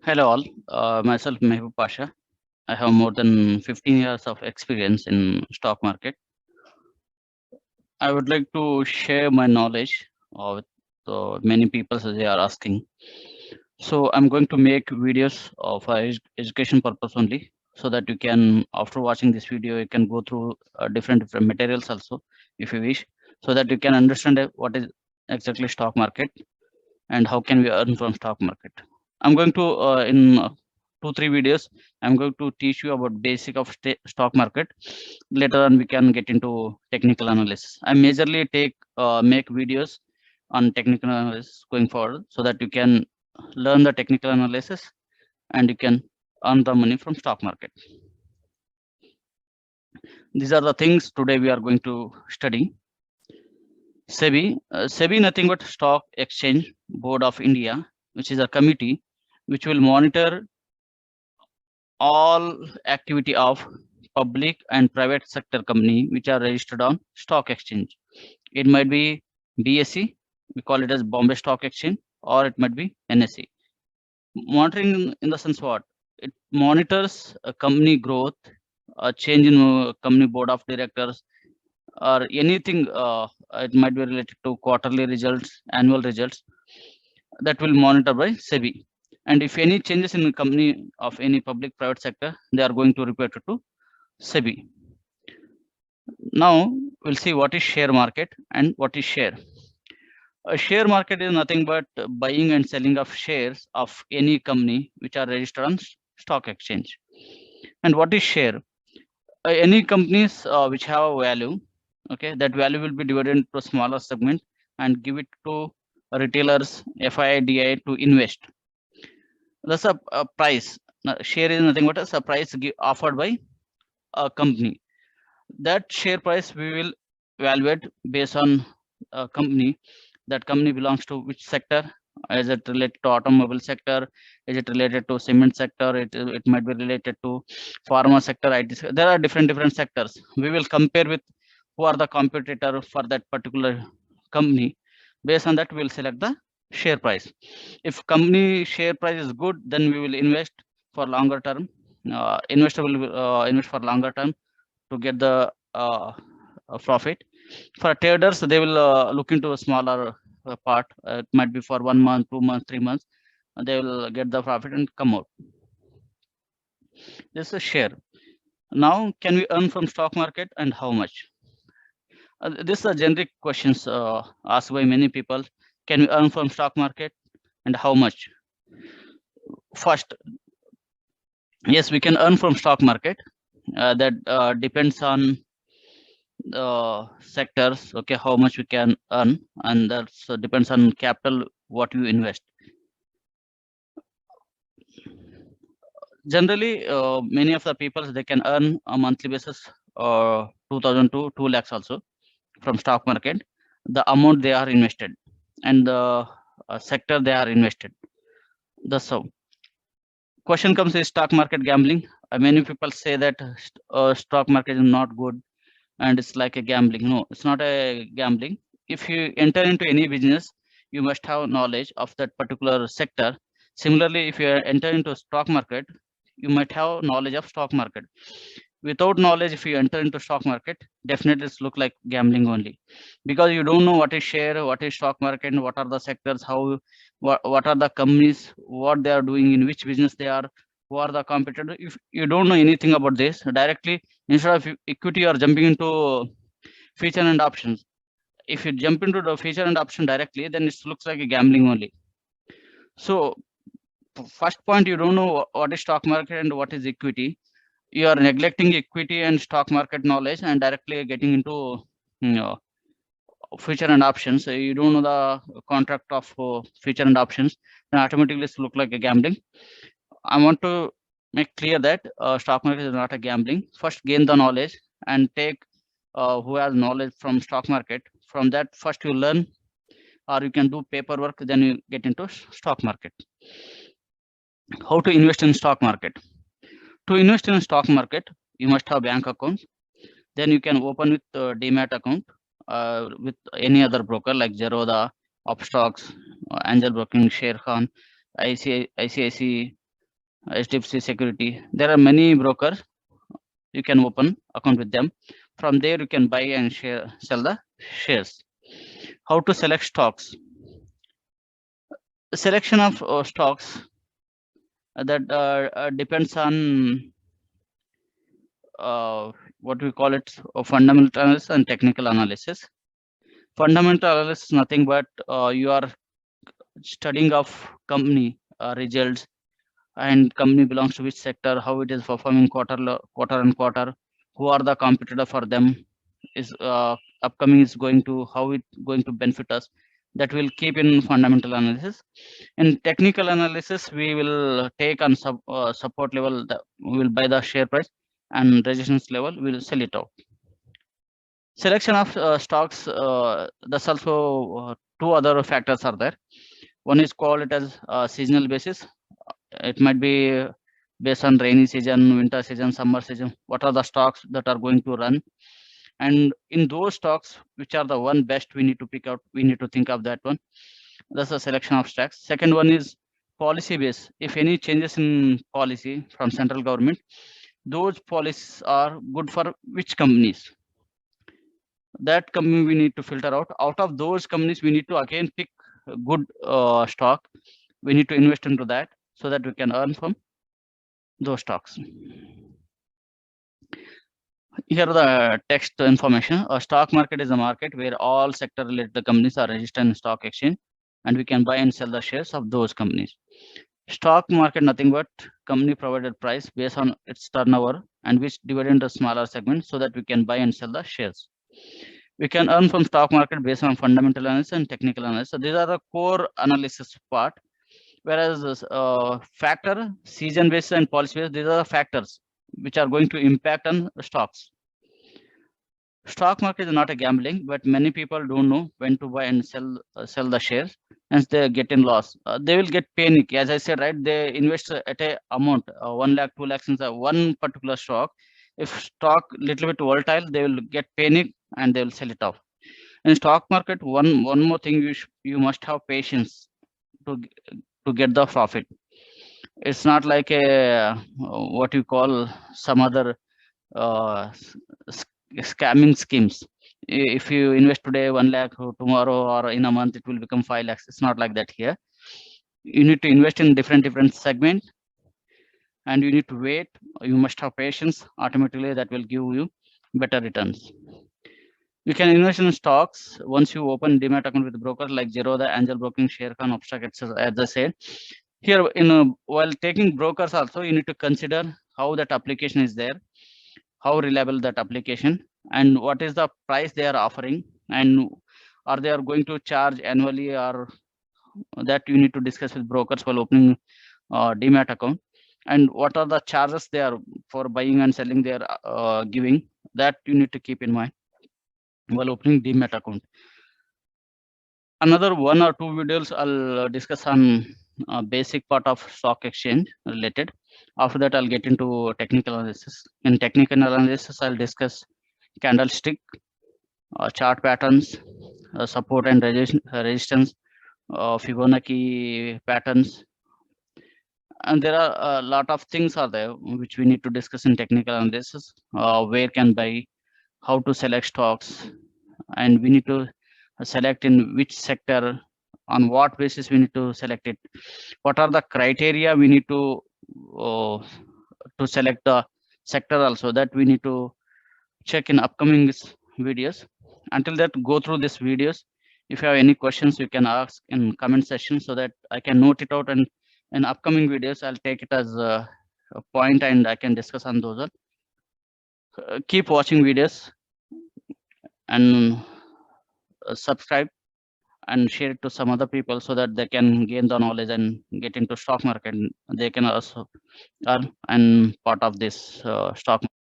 Hello all, myself Mehboob Pasha. I have more than 15 years of experience in stock market. I would like to share my knowledge with many people as they are asking. So I'm going to make videos of education purpose only, so that you can, after watching this video, you can go through different materials also, if you wish, so that you can understand what is exactly stock market and how can we earn from stock market. I'm going to in 2 3 videos I'm going to teach you about basic of stock market. Later on we can get into technical analysis. I majorly make videos on technical analysis going forward, so that you can learn the technical analysis and you can earn the money from stock market. These are the things today we are going to study. SEBI nothing but Stock Exchange Board of India, which is a committee which will monitor all activity of public and private sector company which are registered on stock exchange. It might be BSE, we call it as Bombay Stock Exchange, or it might be NSE. Monitoring in the sense what? It monitors a company growth, a change in company board of directors, or anything. It might be related to quarterly results, annual results, that will monitor by SEBI. And if any changes in the company of any public private sector, they are going to report it to SEBI. Now we'll see what is share market and what is share. A share market is nothing but buying and selling of shares of any company which are registered on stock exchange. And what is share? Any companies which have a value, okay, that value will be divided into a smaller segment and give it to retailers, FIDI to invest. That's a price. Share is nothing but a price offered by a company. That share price we will evaluate based on a company. That company belongs to which sector? Is it related to automobile sector? Is it related to cement sector? It might be related to pharma sector, IT sector. There are different sectors. We will compare with who are the competitor for that particular company. Based on that, we will select the share price. If company share price is good, then we will invest for longer term. Investor will invest for longer term to get the profit. For traders, they will look into a smaller part. It might be for 1 month, 2 months, 3 months. They will get the profit and come out. This is a share. Now, can we earn from stock market and how much? This are generic questions asked by many people. Can we earn from stock market and how much? First, yes, we can earn from stock market. That depends on sectors, okay, how much we can earn, and that depends on capital what you invest. Generally, many of the people, they can earn a monthly basis 2,000 to 2 lakhs also from stock market, the amount they are invested and the sector they are invested. That's how. Question comes, is stock market gambling? Many people say that stock market is not good and it's like a gambling. No, it's not a gambling. If you enter into any business, you must have knowledge of that particular sector. Similarly, if you enter into stock market, you might have knowledge of stock market. Without knowledge, if you enter into stock market, definitely it's look like gambling only, because you don't know what is share, what is stock market, what are the sectors, how what are the companies, what they are doing, in which business they are, who are the competitors. If you don't know anything about this, directly, instead of equity, you are jumping into feature and options. If you jump into the feature and option directly, then it looks like a gambling only. So first point, you don't know what is stock market and what is equity. You are neglecting equity and stock market knowledge and directly getting into you know, feature and options. So you don't know the contract of feature and options, then automatically it's look like a gambling. I want to make clear that stock market is not a gambling. First, gain the knowledge and take who has knowledge from stock market. From that, first you learn, or you can do paperwork, then you get into stock market. How to invest in stock market? To invest in stock market, you must have bank accounts. Then you can open with demat account with any other broker like Zerodha, Upstocks, Angel Broking, Sharekhan, ICICI, HDFC Security. There are many brokers. You can open account with them. From there, you can buy and sell the shares. How to select stocks? The selection of stocks that depends on what we call it, fundamental analysis and technical analysis. Fundamental analysis is nothing but you are studying of company results, and company belongs to which sector, how it is performing quarter and quarter, who are the competitor for them, is upcoming is going to, how it going to benefit us. That will keep in fundamental analysis. In technical analysis, we will take on support level, we will buy the share price, and resistance level we will sell it out. Selection of stocks, that's also two other factors are there. One is called it as seasonal basis. It might be based on rainy season, winter season, summer season. What are the stocks that are going to run? And in those stocks, which are the one best we need to pick out, we need to think of that one. That's a selection of stocks. Second one is policy base. If any changes in policy from central government, those policies are good for which companies? That company we need to filter out. Out of those companies, we need to again pick a good stock. We need to invest into that so that we can earn from those stocks. Here are the text information. A stock market is a market where all sector related companies are registered in stock exchange, and we can buy and sell the shares of those companies. Stock market nothing but company provided price based on its turnover, and which divided into smaller segments so that we can buy and sell the shares. We can earn from stock market based on fundamental analysis and technical analysis. So these are the core analysis part. Whereas factor, season based and policy based, these are the factors which are going to impact on stocks. Stock market is not a gambling, but many people don't know when to buy and sell the shares, and they get in loss. They will get panic, as I said, right? They invest at a amount 1 lakh, 2 lakhs in one particular stock. If stock little bit volatile, they will get panic and they will sell it off. In stock market, one more thing, you must have patience to get the profit. It's not like a what you call some other uh, scamming schemes. If you invest today 1 lakh, tomorrow or in a month it will become 5 lakhs. It's not like that here. You need to invest in different segment, and you need to wait. You must have patience. Automatically that will give you better returns. You can invest in stocks once you open demat account with brokers like Zerodha, Angel Broking, Sharekhan, Upstox, etc. As I said, here while taking brokers also, you need to consider how that application is there, how reliable that application, and what is the price they are offering, and are they are going to charge annually, or that you need to discuss with brokers while opening demat account, and what are the charges they are for buying and selling they are giving. That you need to keep in mind while opening demat account. Another 1 or 2 videos I'll discuss on basic part of stock exchange related. After that, I'll get into technical analysis. In technical analysis, I'll discuss candlestick, chart patterns, support and resistance, Fibonacci patterns, and there are a lot of things are there which we need to discuss in technical analysis. Where can buy, how to select stocks, and we need to select in which sector, on what basis we need to select it, what are the criteria we need to select the sector also, that we need to check in upcoming videos. Until that, go through these videos. If you have any questions, you can ask in comment section so that I can note it out, and in upcoming videos I'll take it as a point and I can discuss on those. Keep watching videos and subscribe and share it to some other people so that they can gain the knowledge and get into stock market. They can also earn and part of this stock